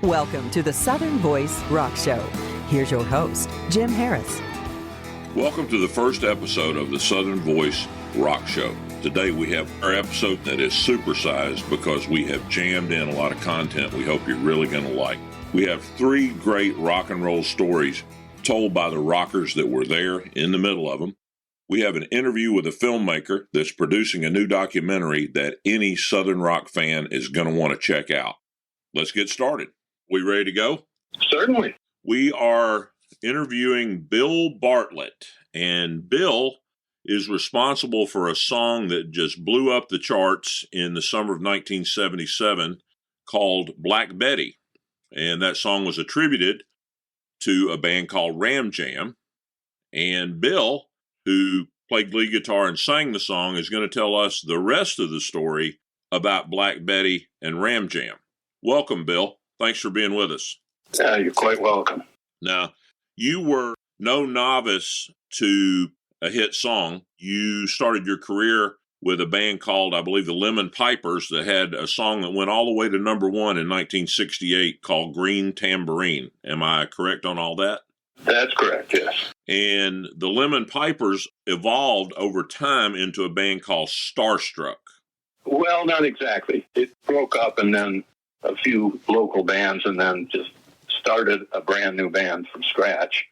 Welcome to the Southern Voice Rock Show. Here's your host, Jim Harris. Welcome to the first episode of the Southern Voice Rock Show. Today we have our episode that is supersized because we have jammed in a lot of content we hope you're really going to like. We have three great rock and roll stories told by the rockers that were there in the middle of them. We have an interview with a filmmaker that's producing a new documentary that any Southern rock fan is going to want to check out. Let's get started. We ready to go? Certainly. We are interviewing Bill Bartlett, and Bill is responsible for a song that just blew up the charts in the summer of 1977 called Black Betty. And that song was attributed to a band called Ram Jam. And Bill, who played lead guitar and sang the song, is going to tell us the rest of the story about Black Betty and Ram Jam. Welcome, Bill. Thanks for being with us. You're quite welcome. Now, you were no novice to a hit song. You started your career with a band called, I believe, the Lemon Pipers, that had a song that went all the way to number one in 1968 called Green Tambourine. Am I correct on all that? That's correct, yes. And the Lemon Pipers evolved over time into a band called Starstruck. Well, not exactly. It broke up and then a few local bands and then just started a brand new band from scratch.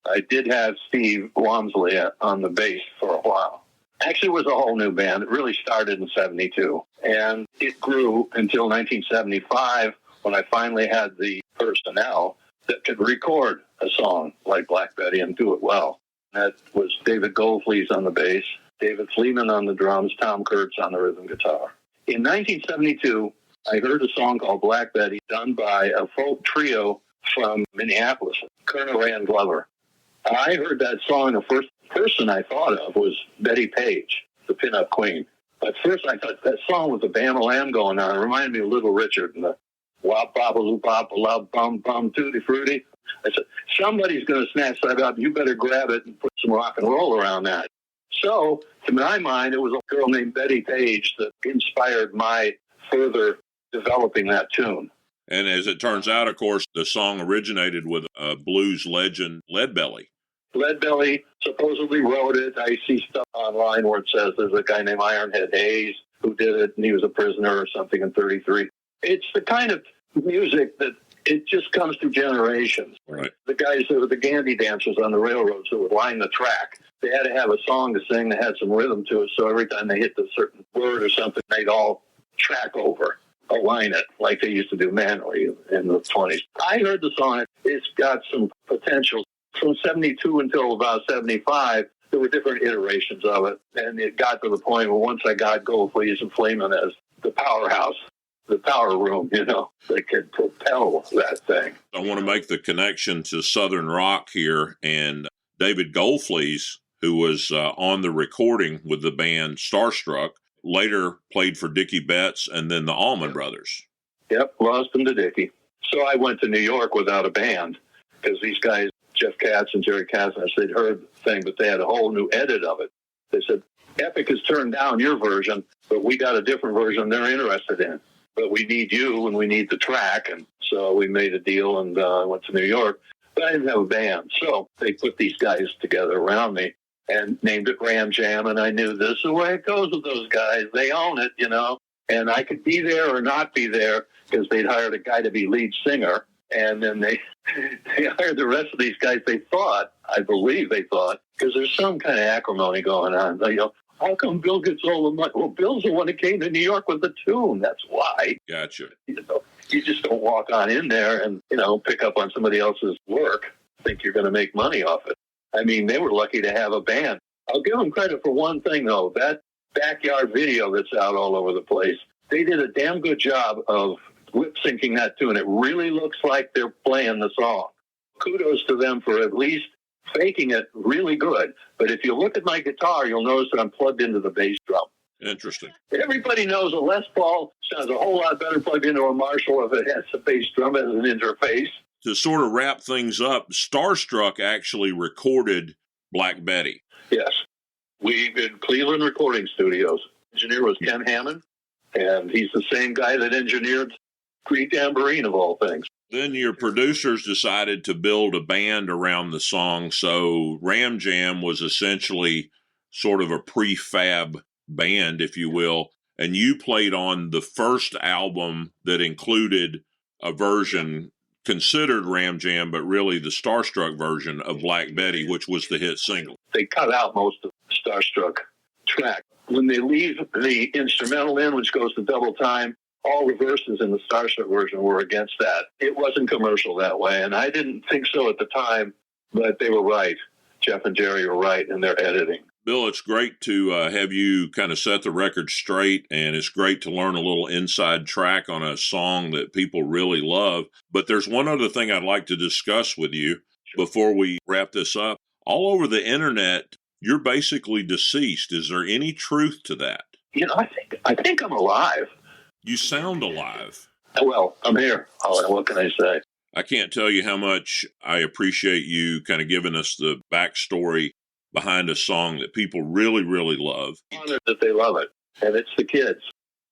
I did have Steve Walmsley on the bass for a while. Actually, it was a whole new band. It really started in 72. And it grew until 1975 when I finally had the personnel that could record a song like Black Betty and do it well. That was David Goldfleece on the bass, David Fleeman on the drums, Tom Kurtz on the rhythm guitar. In 1972, I heard a song called Black Betty done by a folk trio from Minneapolis, Colonel and Glover. I heard that song. The first person I thought of was Betty Page, the pinup queen. But first I thought that song with the Bam-a-lam going on. It reminded me of Little Richard and the wop bop loop bop love bum bum tutti frutti. I said, somebody's going to snatch that up. You better grab it and put some rock and roll around that. So, to my mind, it was a girl named Betty Page that inspired my further developing that tune. And as it turns out, of course, the song originated with a blues legend, Leadbelly. Leadbelly supposedly wrote it. I see stuff online where it says there's a guy named Ironhead Hayes who did it, and he was a prisoner or something in 33. It's the kind of music that it just comes through generations. Right. The guys that were the Gandy dancers on the railroads that would line the track, they had to have a song to sing that had some rhythm to it, so every time they hit a certain word or something, they'd all track over, align it, like they used to do manually in the 20s. I heard the song. It's got some potential. From 72 until about 75, there were different iterations of it, and it got to the point where once I got Goldfleece and Fleeman as the powerhouse, the power room, that could propel that thing. I want to make the connection to Southern rock here, and David Goldfleece, who was on the recording with the band Starstruck, later played for Dickie Betts and then the Allman Brothers. Yep, lost him to Dickie. So I went to New York without a band because these guys, Jeff Katz and Jerry Katz, they'd heard the thing, but they had a whole new edit of it. They said, Epic has turned down your version, but we got a different version they're interested in. But we need you and we need the track. And so we made a deal and went to New York. But I didn't have a band. So they put these guys together around me and named it Ram Jam. And I knew this is the way it goes with those guys. They own it, And I could be there or not be there because they'd hired a guy to be lead singer. And then they hired the rest of these guys, I believe they thought, because there's some kind of acrimony going on. How come Bill gets all the money? Well, Bill's the one that came to New York with the tune. That's why. Gotcha. You just don't walk on in there and, pick up on somebody else's work, think you're going to make money off it. I mean, they were lucky to have a band. I'll give them credit for one thing, though. That backyard video that's out all over the place, they did a damn good job of lip-syncing that tune. It really looks like they're playing the song. Kudos to them for at least faking it really good. But if you look at my guitar, you'll notice that I'm plugged into the bass drum. Interesting. Everybody knows a Les Paul sounds a whole lot better plugged into a Marshall if it has a bass drum as an interface. To sort of wrap things up, Starstruck actually recorded Black Betty. Yes. We in Cleveland Recording Studios. Engineer was Ken Hammond, and he's the same guy that engineered Green Tambourine of all things. Then your producers decided to build a band around the song. So Ram Jam was essentially sort of a prefab band, if you will. And you played on the first album that included a version considered Ram Jam, but really the Starstruck version of Black Betty, which was the hit single. They cut out most of the Starstruck track. When they leave the instrumental in, which goes to double time, all the verses in the Starstruck version were against that. It wasn't commercial that way, and I didn't think so at the time, but they were right. Jeff and Jerry were right in their editing. Bill, it's great to have you kind of set the record straight, and it's great to learn a little inside track on a song that people really love. But there's one other thing I'd like to discuss with you before we wrap this up. All over the internet, you're basically deceased. Is there any truth to that? I think I'm alive. You sound alive. Well, I'm here. What can I say? I can't tell you how much I appreciate you kind of giving us the backstory behind a song that people really, really love. I'm honored that they love it, and it's the kids.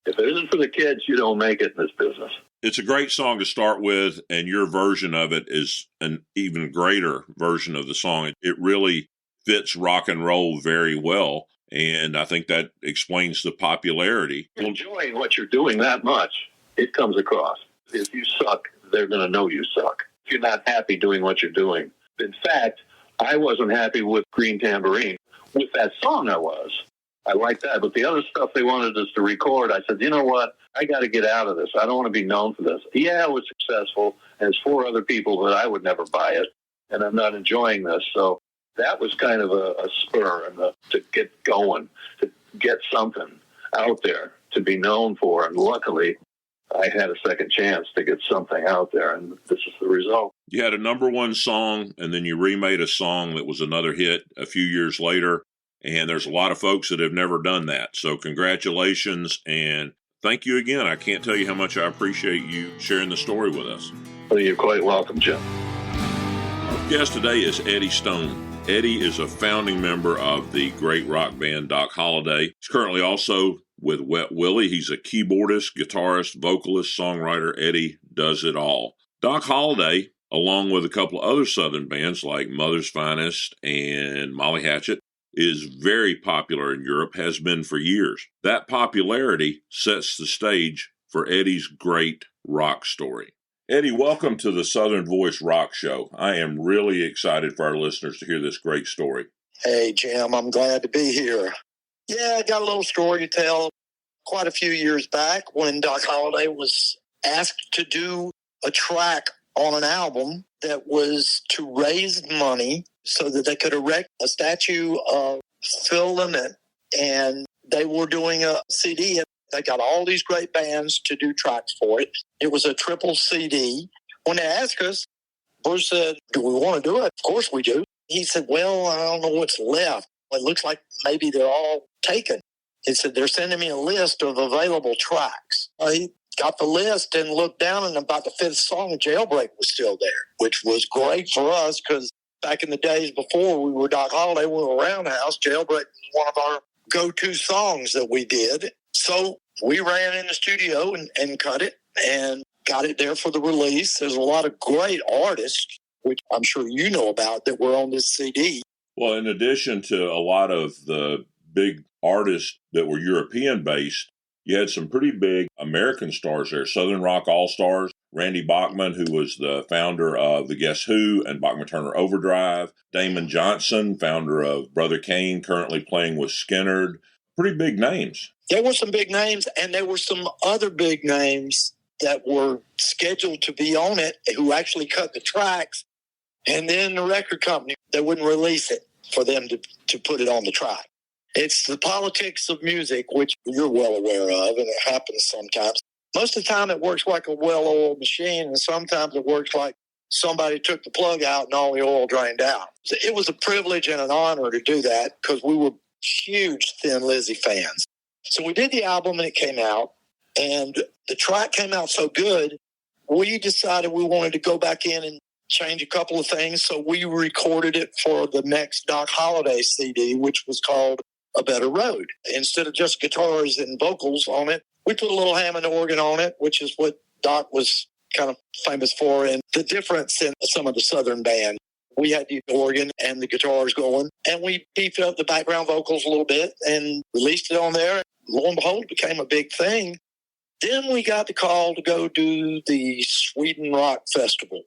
If it isn't for the kids, you don't make it in this business. It's a great song to start with, and your version of it is an even greater version of the song. It really fits rock and roll very well. And I think that explains the popularity. Enjoying what you're doing that much, it comes across. If you suck, they're going to know you suck. If you're not happy doing what you're doing. In fact, I wasn't happy with Green Tambourine. With that song, I was. I liked that. But the other stuff they wanted us to record, I said, you know what? I got to get out of this. I don't want to be known for this. Yeah, it was successful, and it's for other people, but I would never buy it. And I'm not enjoying this. So that was kind of a spur to get going, to get something out there to be known for. And luckily, I had a second chance to get something out there, and this is the result. You had a number one song, and then you remade a song that was another hit a few years later, and there's a lot of folks that have never done that. So congratulations, and thank you again. I can't tell you how much I appreciate you sharing the story with us. Well, you're quite welcome, Jim. Our guest today is Eddie Stone. Eddie is a founding member of the great rock band Doc Holliday. He's currently also with Wet Willie. He's a keyboardist, guitarist, vocalist, songwriter. Eddie does it all. Doc Holliday, along with a couple of other Southern bands like Mother's Finest and Molly Hatchet, is very popular in Europe, has been for years. That popularity sets the stage for Eddie's great rock story. Eddie, welcome to the Southern Voice Rock Show. I am really excited for our listeners to hear this great story. Hey, Jim, I'm glad to be here. Yeah, I got a little story to tell. Quite a few years back when Doc Holliday was asked to do a track on an album that was to raise money so that they could erect a statue of Phil Lynott. And they were doing a CD. They got all these great bands to do tracks for it. It was a triple CD. When they asked us, Bruce said, do we want to do it? Of course we do. He said, well, I don't know what's left. It looks like maybe they're all taken. He said, they're sending me a list of available tracks. He got the list and looked down, and about the fifth song, Jailbreak was still there, which was great for us because back in the days before we were Doc Holliday, we were Roundhouse. Jailbreak was one of our go-to songs that we did. So we ran in the studio and cut it and got it there for the release. There's a lot of great artists, which I'm sure you know about, that were on this CD. Well, in addition to a lot of the big artists that were European-based, you had some pretty big American stars there. Southern Rock All-Stars, Randy Bachman, who was the founder of the Guess Who and Bachman Turner Overdrive, Damon Johnson, founder of Brother Kane, currently playing with Skynyrd. Pretty big names. There were some big names, and there were some other big names that were scheduled to be on it who actually cut the tracks. And then the record company, they wouldn't release it for them to put it on the track. It's the politics of music, which you're well aware of, and it happens sometimes. Most of the time it works like a well-oiled machine, and sometimes it works like somebody took the plug out and all the oil drained out. So it was a privilege and an honor to do that because we were huge Thin Lizzy fans. So we did the album, and it came out, and the track came out so good, we decided we wanted to go back in and change a couple of things, so we recorded it for the next Doc Holliday CD, which was called A Better Road. Instead of just guitars and vocals on it, we put a little Hammond organ on it, which is what Doc was kind of famous for. And the difference in some of the Southern bands, we had the organ and the guitars going, and we beefed up the background vocals a little bit and released it on there. Lo and behold, it became a big thing. Then we got the call to go do the Sweden Rock Festival,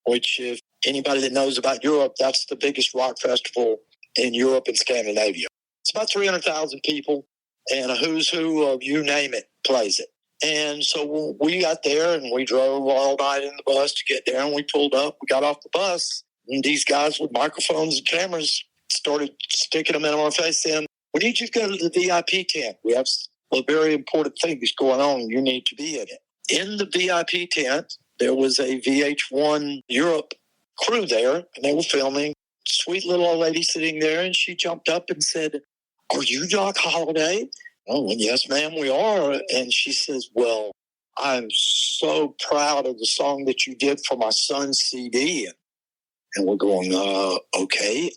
which, if anybody that knows about Europe, that's the biggest rock festival in Europe and Scandinavia. It's about 300,000 people, and a who's who of you name it plays it. And so we got there, and we drove all night in the bus to get there, and we pulled up. We got off the bus, and these guys with microphones and cameras started sticking them in our face, saying, "We need you to go to the VIP tent. We have a very important thing that's going on, and you need to be in it." In the VIP tent, there was a VH1 Europe crew there, and they were filming. Sweet little old lady sitting there, and she jumped up and said, "Are you Doc Holliday?" "Oh, well, yes, ma'am, we are." And she says, "Well, I'm so proud of the song that you did for my son's CD." And we're going, okay.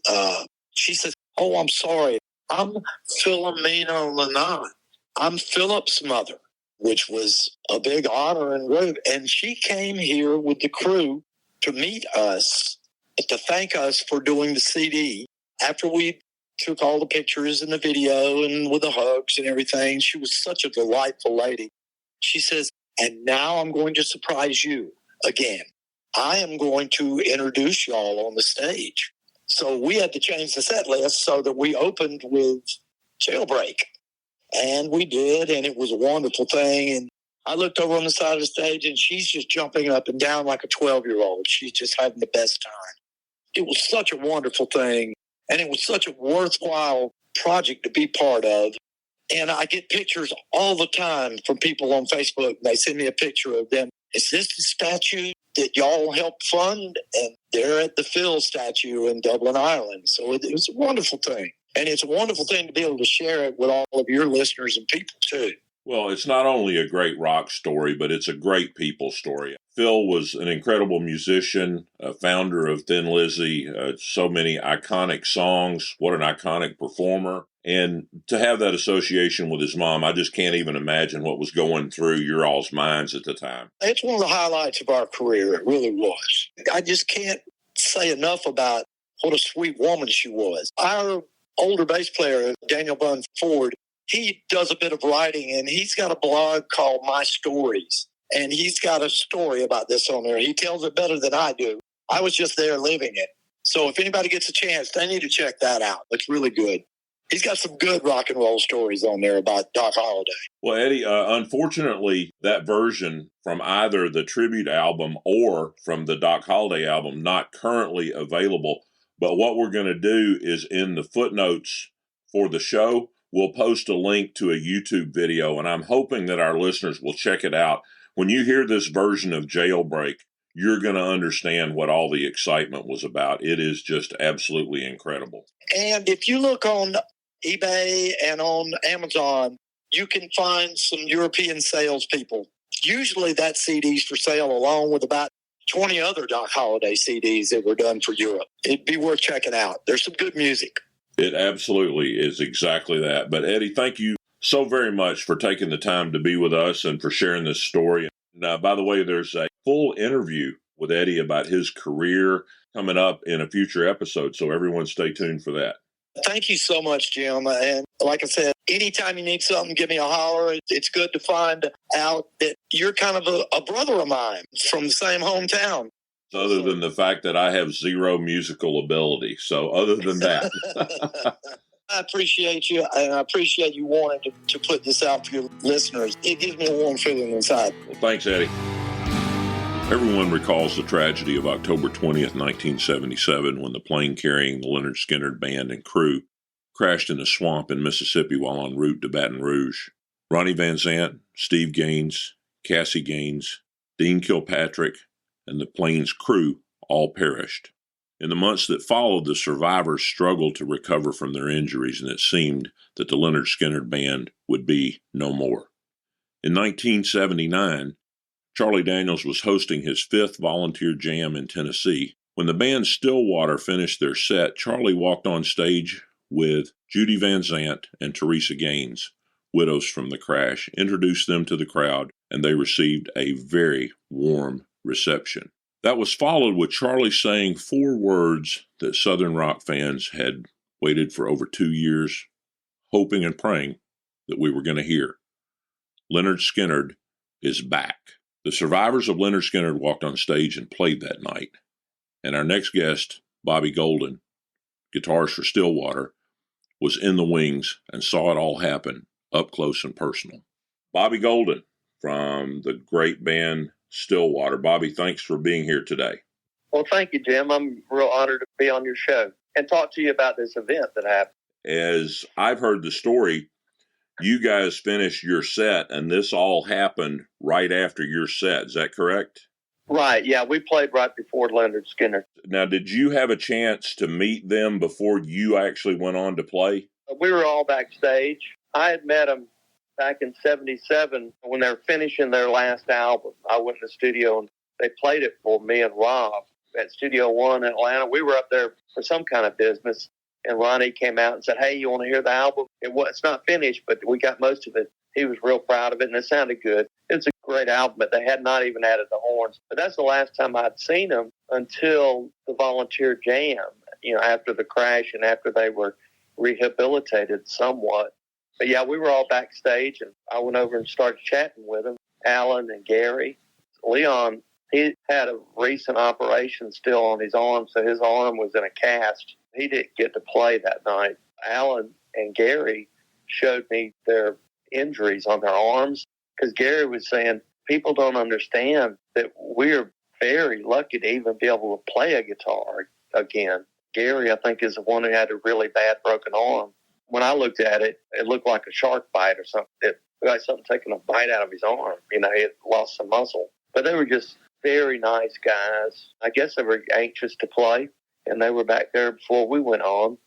She says, "Oh, I'm sorry. I'm Philomena Lynott. I'm Philip's mother," which was a big honor and road. And she came here with the crew to meet us, to thank us for doing the CD. After we took all the pictures and the video and with the hugs and everything, she was such a delightful lady. She says, "And now I'm going to surprise you again. I am going to introduce y'all on the stage." So we had to change the set list so that we opened with Jailbreak. And we did, and it was a wonderful thing. And I looked over on the side of the stage, and she's just jumping up and down like a 12-year-old. She's just having the best time. It was such a wonderful thing, and it was such a worthwhile project to be part of. And I get pictures all the time from people on Facebook. They send me a picture of them. "Is this the statue that y'all helped fund?" And they're at the Phil statue in Dublin, Ireland. So it was a wonderful thing. And it's a wonderful thing to be able to share it with all of your listeners and people, too. Well, it's not only a great rock story, but it's a great people story. Phil was an incredible musician, a founder of Thin Lizzy, so many iconic songs. What an iconic performer. And to have that association with his mom, I just can't even imagine what was going through your all's minds at the time. It's one of the highlights of our career. It really was. I just can't say enough about what a sweet woman she was. Our older bass player, Daniel Bunn Ford, he does a bit of writing, and he's got a blog called My Stories. And he's got a story about this on there. He tells it better than I do. I was just there living it. So if anybody gets a chance, they need to check that out. It's really good. He's got some good rock and roll stories on there about Doc Holliday. Well, Eddie, unfortunately, that version from either the tribute album or from the Doc Holliday album, not currently available. But what we're going to do is in the footnotes for the show, we'll post a link to a YouTube video, and I'm hoping that our listeners will check it out. When you hear this version of Jailbreak, you're going to understand what all the excitement was about. It is just absolutely incredible. And if you look on eBay and on Amazon, you can find some European salespeople. Usually that CD's for sale along with about 20 other Doc Holliday CDs that were done for Europe. It'd be worth checking out. There's some good music. It absolutely is exactly that. But Eddie, thank you so very much for taking the time to be with us and for sharing this story. Now, by the way, there's a full interview with Eddie about his career coming up in a future episode, so everyone stay tuned for that. Thank you so much, Jim. And like I said, anytime you need something, give me a holler. It's good to find out that you're kind of a brother of mine from the same hometown. Other than the fact that I have zero musical ability. So other than that. I appreciate you, and I appreciate you wanting to put this out for your listeners. It gives me a warm feeling inside. Well, thanks, Eddie. Everyone recalls the tragedy of October 20th, 1977, when the plane carrying the Lynyrd Skynyrd band and crew crashed in a swamp in Mississippi while en route to Baton Rouge. Ronnie Van Zant, Steve Gaines, Cassie Gaines, Dean Kilpatrick, and the plane's crew all perished. In the months that followed, the survivors struggled to recover from their injuries, and it seemed that the Lynyrd Skynyrd band would be no more. In 1979, Charlie Daniels was hosting his 5th volunteer jam in Tennessee. When the band Stillwater finished their set, Charlie walked on stage with Judy Van Zant and Teresa Gaines, widows from the crash, introduced them to the crowd, and they received a very warm reception. That was followed with Charlie saying 4 words that Southern rock fans had waited for over 2 years, hoping and praying that we were going to hear. Lynyrd Skynyrd is back. The survivors of Lynyrd Skynyrd walked on stage and played that night. And our next guest, Bobby Golden, guitarist for Stillwater, was in the wings and saw it all happen up close and personal. Bobby Golden from the great band Stillwater. Bobby, thanks for being here today. Well, thank you, Jim. I'm real honored to be on your show and talk to you about this event that happened. As I've heard the story, you guys finished your set, and this all happened right after your set. Is that correct? Right, yeah. We played right before Lynyrd Skynyrd. Now, did you have a chance to meet them before you actually went on to play? We were all backstage. I had met them back in 77 when they were finishing their last album. I went in the studio, and they played it for me and Rob at Studio One in Atlanta. We were up there for some kind of business, and Ronnie came out and said, "Hey, you want to hear the album? It's not finished, but we got most of it." He was real proud of it, and it sounded good. It's a great album, but they had not even added the horns. But that's the last time I'd seen them until the Volunteer Jam, after the crash and after they were rehabilitated somewhat. But yeah, we were all backstage, and I went over and started chatting with them, Alan and Gary. Leon, he had a recent operation still on his arm, so his arm was in a cast. He didn't get to play that night. Alan and Gary showed me their injuries on their arms, because Gary was saying people don't understand that we're very lucky to even be able to play a guitar again. Gary, I think, is the one who had a really bad broken arm. When I looked at it, it looked like a shark bite or something. It looked like something taking a bite out of his arm. He had lost some muscle. But they were just very nice guys. I guess they were anxious to play, and they were back there before we went on.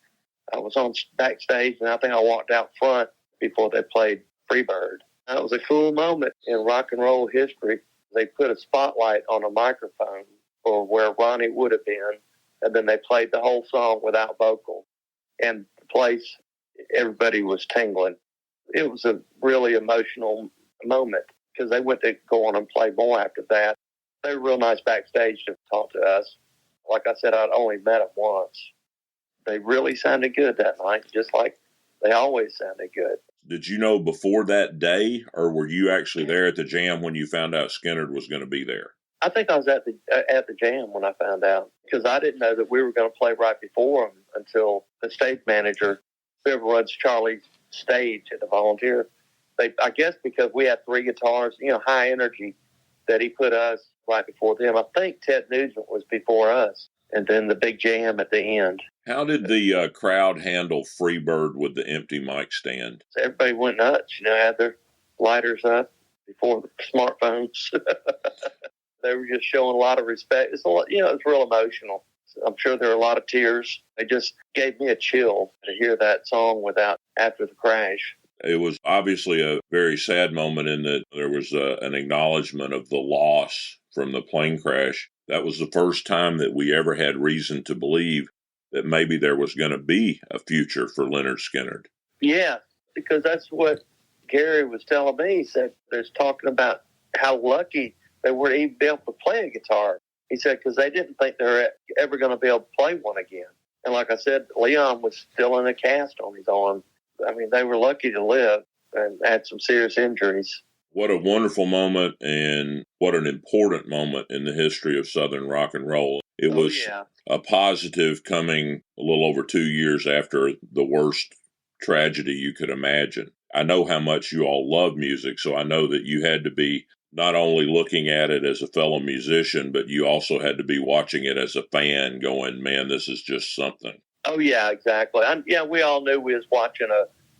I was on backstage, and I think I walked out front before they played Freebird. That was a cool moment in rock and roll history. They put a spotlight on a microphone for where Ronnie would have been, and then they played the whole song without vocals. And the place, everybody was tingling. It was a really emotional moment, because they went to go on and play more after that. They were real nice backstage to talk to us. Like I said, I'd only met them once. They really sounded good that night, just like they always sounded good. Did you know before that day, or were you actually there at the jam when you found out Skynyrd was going to be there? I think I was at the jam when I found out, because I didn't know that we were going to play right before them until the stage manager, whoever runs Charlie's stage at the Volunteer, I guess because we had 3 guitars, high energy, that he put us right before them. I think Ted Nugent was before us, and then the big jam at the end. How did the crowd handle Freebird with the empty mic stand? So everybody went nuts, had their lighters up before the smartphones. They were just showing a lot of respect. It's a lot, it's real emotional. I'm sure there were a lot of tears. It just gave me a chill to hear that song after the crash. It was obviously a very sad moment in that there was an acknowledgement of the loss from the plane crash. That was the first time that we ever had reason to believe that maybe there was going to be a future for Lynyrd Skynyrd. Yeah, because that's what Gary was telling me. He said there's talking about how lucky they were to even be able to play a guitar. He said because they didn't think they were ever going to be able to play one again. And like I said, Leon was still in a cast on his arm. I mean, they were lucky to live and had some serious injuries. What a wonderful moment, and what an important moment in the history of Southern rock and roll. It was a positive coming a little over 2 years after the worst tragedy you could imagine. I know how much you all love music, so I know that you had to be not only looking at it as a fellow musician, but you also had to be watching it as a fan going, man, this is just something. Oh, yeah, exactly. We all knew we was watching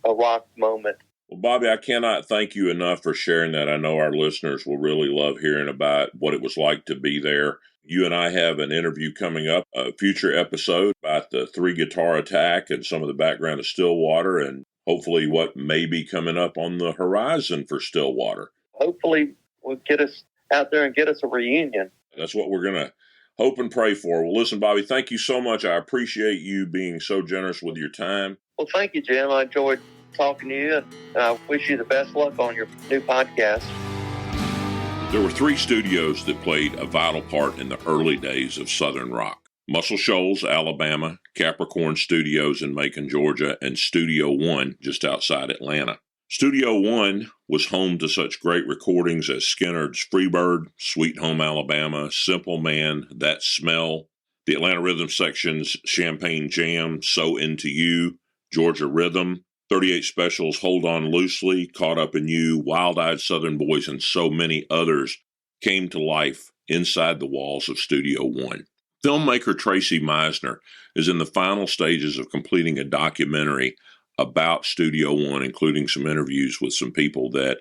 a rock moment. Well, Bobby, I cannot thank you enough for sharing that. I know our listeners will really love hearing about what it was like to be there. You and I have an interview coming up, a future episode about the 3-guitar attack and some of the background of Stillwater, and hopefully what may be coming up on the horizon for Stillwater. Hopefully we'll get us out there and get us a reunion. That's what we're going to hope and pray for. Well, listen, Bobby, thank you so much. I appreciate you being so generous with your time. Well, thank you, Jim. I enjoyed talking to you, and I wish you the best luck on your new podcast. There were three studios that played a vital part in the early days of Southern rock: Muscle Shoals, Alabama, Capricorn Studios in Macon, Georgia, and Studio One just outside Atlanta. Studio One was home to such great recordings as Skynyrd's Freebird, Sweet Home Alabama, Simple Man, That Smell, the Atlanta Rhythm Section's Champagne Jam, So Into You, Georgia Rhythm, 38 Specials, Hold On Loosely, Caught Up in You, Wild-Eyed Southern Boys, and so many others came to life inside the walls of Studio One. Filmmaker Tracy Misner is in the final stages of completing a documentary about Studio One, including some interviews with some people that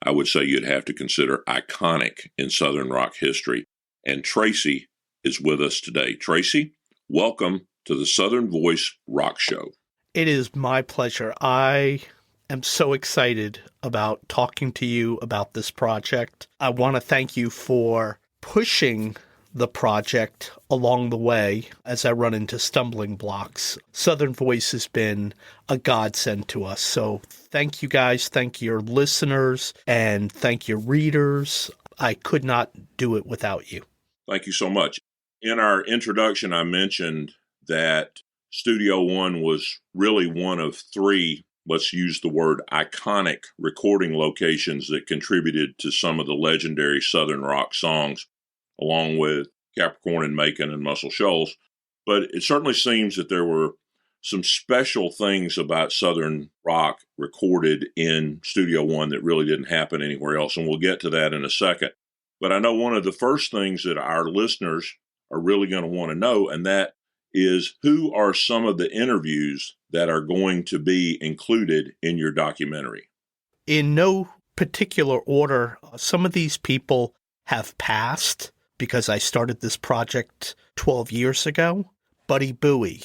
I would say you'd have to consider iconic in Southern rock history. And Tracy is with us today. Tracy, welcome to the Southern Voice Rock Show. It is my pleasure. I am so excited about talking to you about this project. I want to thank you for pushing the project along the way as I run into stumbling blocks. Southern Voice has been a godsend to us. So thank you guys, thank your listeners, and thank your readers. I could not do it without you. Thank you so much. In our introduction, I mentioned that Studio One was really one of three, let's use the word iconic, recording locations that contributed to some of the legendary Southern rock songs, along with Capricorn and Macon and Muscle Shoals. But it certainly seems that there were some special things about Southern rock recorded in Studio One that really didn't happen anywhere else, and we'll get to that in a second. But I know one of the first things that our listeners are really going to want to know, and that is, who are some of the interviews that are going to be included in your documentary? In no particular order, some of these people have passed because I started this project 12 years ago. Buddy Bowie,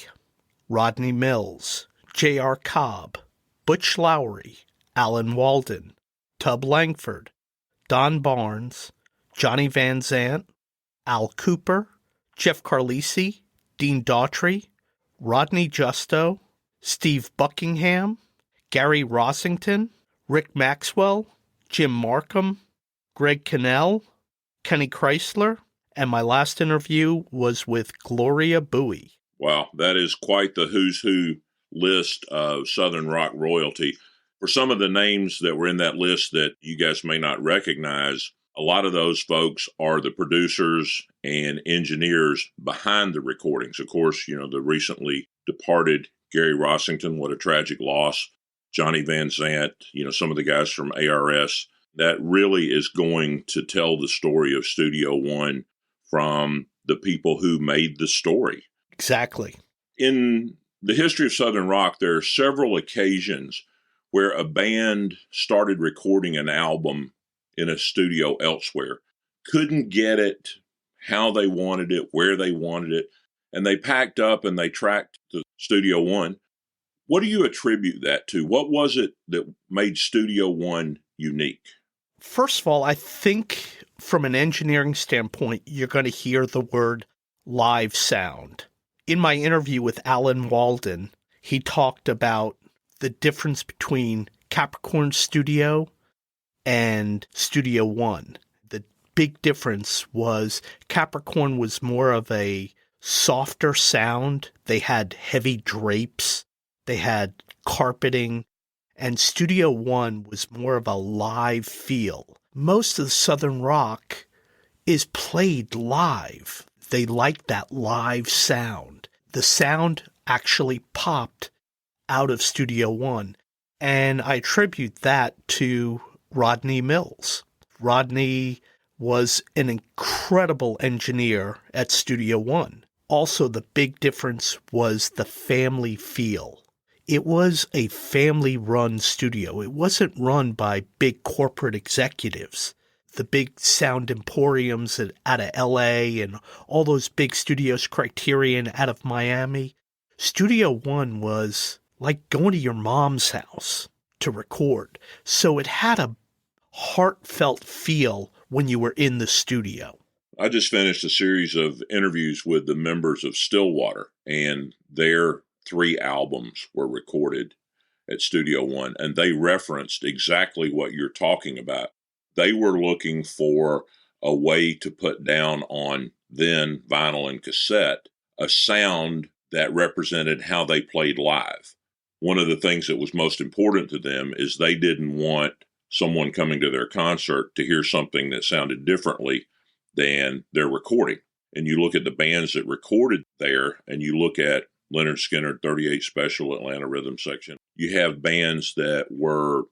Rodney Mills, J.R. Cobb, Butch Lowry, Alan Walden, Tub Langford, Don Barnes, Johnny Van Zant, Al Cooper, Jeff Carlisi, Dean Daughtry, Rodney Justo, Steve Buckingham, Gary Rossington, Rick Maxwell, Jim Markham, Greg Cannell, Kenny Chrysler, and my last interview was with Gloria Bowie. Wow, that is quite the who's who list of Southern rock royalty. For some of the names that were in that list that you guys may not recognize, a lot of those folks are the producers and engineers behind the recordings. Of course, you know, the recently departed Gary Rossington, what a tragic loss. Johnny Van Zant, you know, some of the guys from ARS. That really is going to tell the story of Studio One from the people who made the story. Exactly. In the history of Southern rock, there are several occasions where a band started recording an album in a studio elsewhere, couldn't get it how they wanted it, where they wanted it, and they packed up and they tracked to Studio One. What do you attribute that to? What was it that made Studio One unique? First of all, I think from an engineering standpoint, you're going to hear the word live sound. In my interview with Alan Walden, he talked about the difference between Capricorn Studio and Studio One. The big difference was Capricorn was more of a softer sound. They had heavy drapes. They had carpeting. And Studio One was more of a live feel. Most of the Southern rock is played live. They like that live sound. The sound actually popped out of Studio One. And I attribute that to Rodney Mills. Rodney was an incredible engineer at Studio One. Also, the big difference was the family feel. It was a family-run studio. It wasn't run by big corporate executives. The big sound emporiums out of L.A. and all those big studios, Criterion out of Miami. Studio One was like going to your mom's house to record. So it had a heartfelt feel when you were in the studio. I just finished a series of interviews with the members of Stillwater, and their 3 albums were recorded at Studio One, and they referenced exactly what you're talking about. They were looking for a way to put down on then vinyl and cassette a sound that represented how they played live. One of the things that was most important to them is they didn't want someone coming to their concert to hear something that sounded differently than their recording. And you look at the bands that recorded there, and you look at Lynyrd Skynyrd, 38 Special, Atlanta Rhythm Section, you have bands that were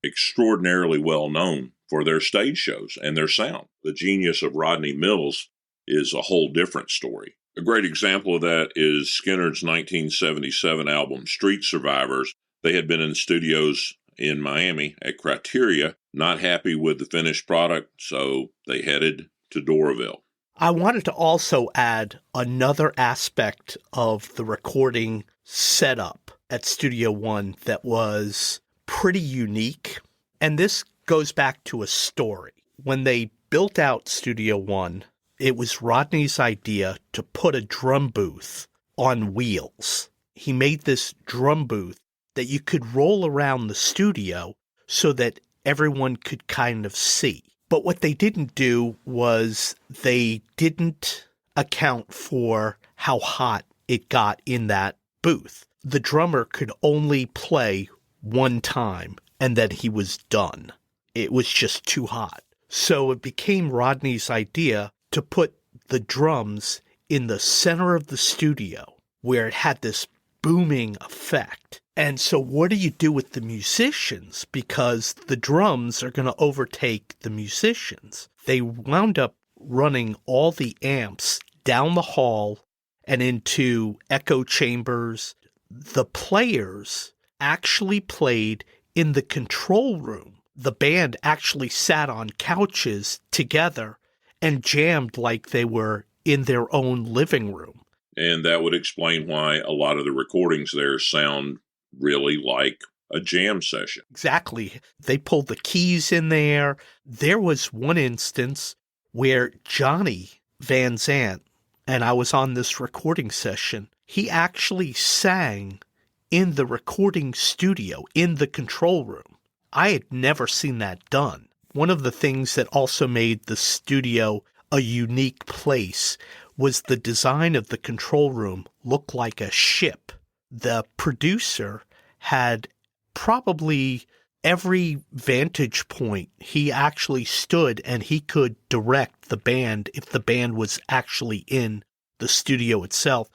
extraordinarily well known for their stage shows and their sound. The genius of Rodney Mills is a whole different story. A great example of that is Skynyrd's 1977 album, Street Survivors. They had been in the studios in Miami at Criteria, not happy with the finished product, so they headed to Doraville. I wanted to also add another aspect of the recording setup at Studio One that was pretty unique. And this goes back to a story. When they built out Studio One, it was Rodney's idea to put a drum booth on wheels. He made this drum booth that you could roll around the studio so that everyone could kind of see. But what they didn't do was they didn't account for how hot it got in that booth. The drummer could only play one time and then he was done. It was just too hot. So it became Rodney's idea to put the drums in the center of the studio where it had this booming effect. And so what do you do with the musicians? Because the drums are going to overtake the musicians. They wound up running all the amps down the hall and into echo chambers. The players actually played in the control room. The band actually sat on couches together and jammed like they were in their own living room. And that would explain why a lot of the recordings there sound really like a jam session. Exactly. They pulled the keys in there. There was one instance where Johnny Van Zant, and I was on this recording session, he actually sang in the recording studio, in the control room. I had never seen that done. One of the things that also made the studio a unique place was the design of the control room looked like a ship. The producer had probably every vantage point. He actually stood and he could direct the band if the band was actually in the studio itself.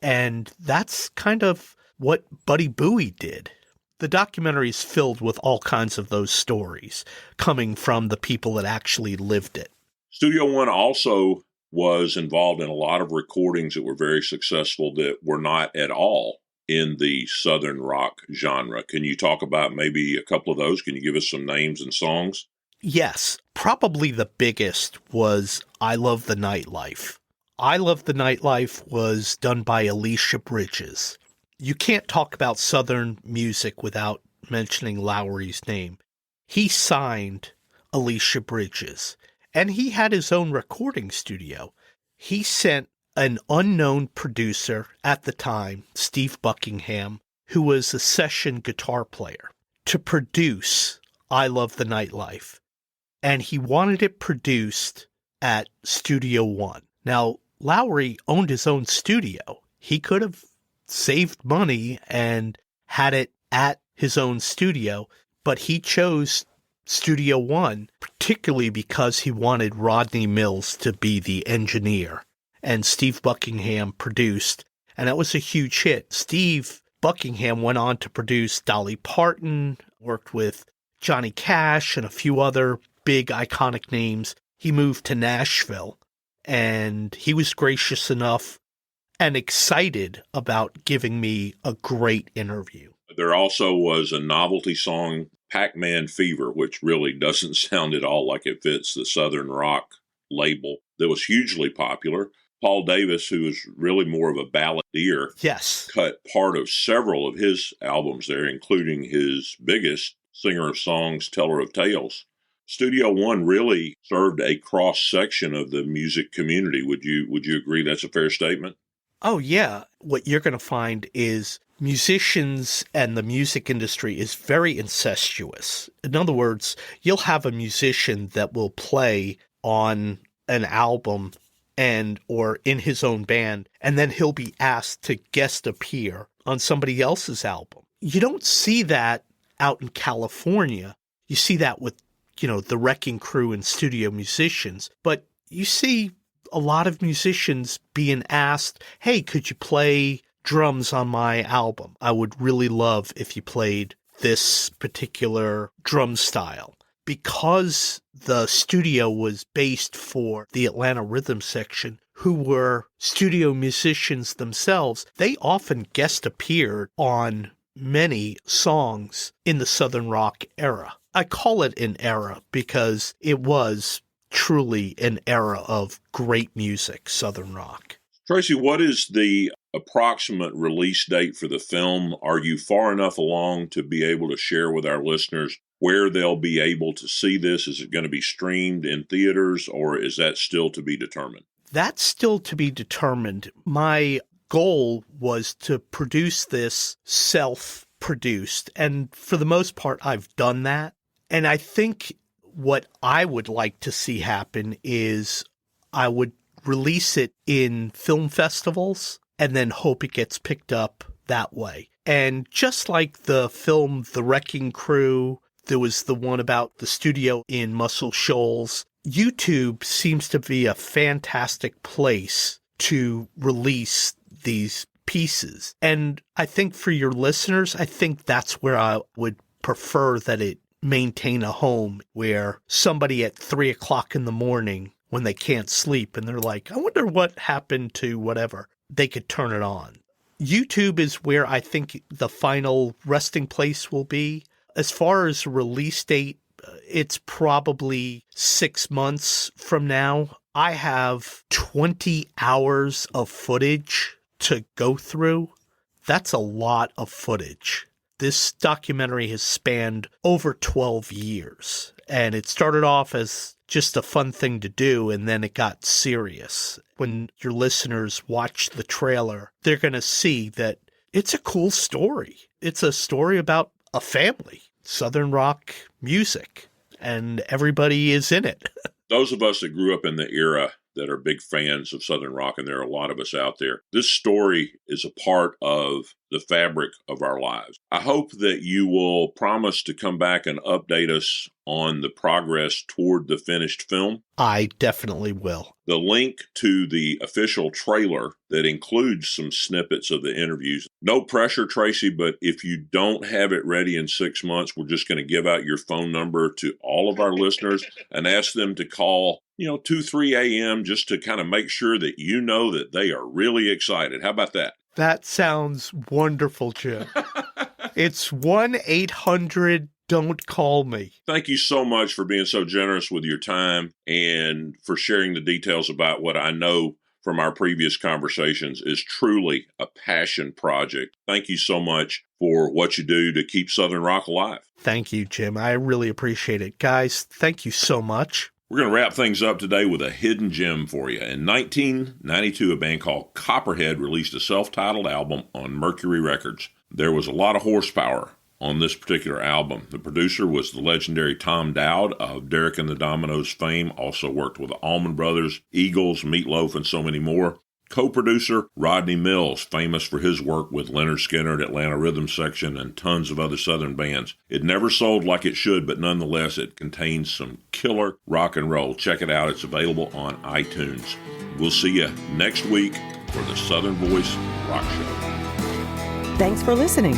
And that's kind of what Buddy Bowie did. The documentary is filled with all kinds of those stories coming from the people that actually lived it. Studio One also was involved in a lot of recordings that were very successful that were not at all in the Southern rock genre. Can you talk about maybe a couple of those? Can you give us some names and songs? Yes. Probably the biggest was I Love the Nightlife. I Love the Nightlife was done by Alicia Bridges. You can't talk about Southern music without mentioning Lowry's name. He signed Alicia Bridges, and he had his own recording studio. He sent an unknown producer at the time, Steve Buckingham, who was a session guitar player, to produce I Love the Nightlife. And he wanted it produced at Studio One. Now, Lowry owned his own studio. He could have saved money and had it at his own studio, but he chose Studio One, particularly because he wanted Rodney Mills to be the engineer, and Steve Buckingham produced, and that was a huge hit. Steve Buckingham went on to produce Dolly Parton, worked with Johnny Cash and a few other big iconic names. He moved to Nashville, and he was gracious enough and excited about giving me a great interview. There also was a novelty song, Pac-Man Fever, which really doesn't sound at all like it fits the Southern rock label, that was hugely popular. Paul Davis, who is really more of a balladeer, Yes, cut part of several of his albums there, including his biggest, singer of songs, teller of tales. Studio One really served a cross-section of the music community. Would you agree that's a fair statement? Oh, yeah. What you're going to find is musicians and the music industry is very incestuous. In other words, you'll have a musician that will play on an album or in his own band, and then he'll be asked to guest appear on somebody else's album. You don't see that out in California. You see that with, the Wrecking Crew and studio musicians, but you see a lot of musicians being asked, hey, could you play drums on my album? I would really love if you played this particular drum style. Because the studio was based for the Atlanta Rhythm Section, who were studio musicians themselves, they often guest appeared on many songs in the Southern Rock era. I call it an era because it was truly an era of great music, Southern Rock. Tracy, what is the approximate release date for the film? Are you far enough along to be able to share with our listeners where they'll be able to see this? Is it going to be streamed in theaters, or is that still to be determined? That's still to be determined. My goal was to produce this self-produced, and for the most part, I've done that. And I think what I would like to see happen is I would release it in film festivals and then hope it gets picked up that way. And just like the film The Wrecking Crew, there was the one about the studio in Muscle Shoals, YouTube seems to be a fantastic place to release these pieces. And I think for your listeners, I think that's where I would prefer that it maintain a home, where somebody at 3 o'clock in the morning when they can't sleep and they're like, I wonder what happened to whatever, they could turn it on. YouTube is where I think the final resting place will be. As far as release date, it's probably 6 months from now. I have 20 hours of footage to go through. That's a lot of footage. This documentary has spanned over 12 years, and it started off as just a fun thing to do, and then it got serious. When your listeners watch the trailer, they're going to see that it's a cool story. It's a story about a family, Southern rock music, and everybody is in it. Those of us that grew up in the era that are big fans of Southern rock, and there are a lot of us out there, this story is a part of the fabric of our lives. I hope that you will promise to come back and update us on the progress toward the finished film. I definitely will. The link to the official trailer that includes some snippets of the interviews. No pressure, Tracy, but if you don't have it ready in 6 months, we're just going to give out your phone number to all of our listeners and ask them to call 2, 3 a.m. just to kind of make sure that you know that they are really excited. How about that? That sounds wonderful, Jim. It's 1-800-DON'T CALL ME. Thank you so much for being so generous with your time and for sharing the details about what I know from our previous conversations is truly a passion project. Thank you so much for what you do to keep Southern rock alive. Thank you, Jim. I really appreciate it. Guys, thank you so much. We're going to wrap things up today with a hidden gem for you. In 1992, a band called Copperhead released a self-titled album on Mercury Records. There was a lot of horsepower on this particular album. The producer was the legendary Tom Dowd of Derek and the Dominoes fame, also worked with the Allman Brothers, Eagles, Meatloaf, and so many more. Co-producer Rodney Mills, famous for his work with Lynyrd Skynyrd, Atlanta Rhythm Section, and tons of other Southern bands. It never sold like it should, but nonetheless, it contains some killer rock and roll. Check it out. It's available on iTunes. We'll see you next week for the Southern Voice Rock Show. Thanks for listening.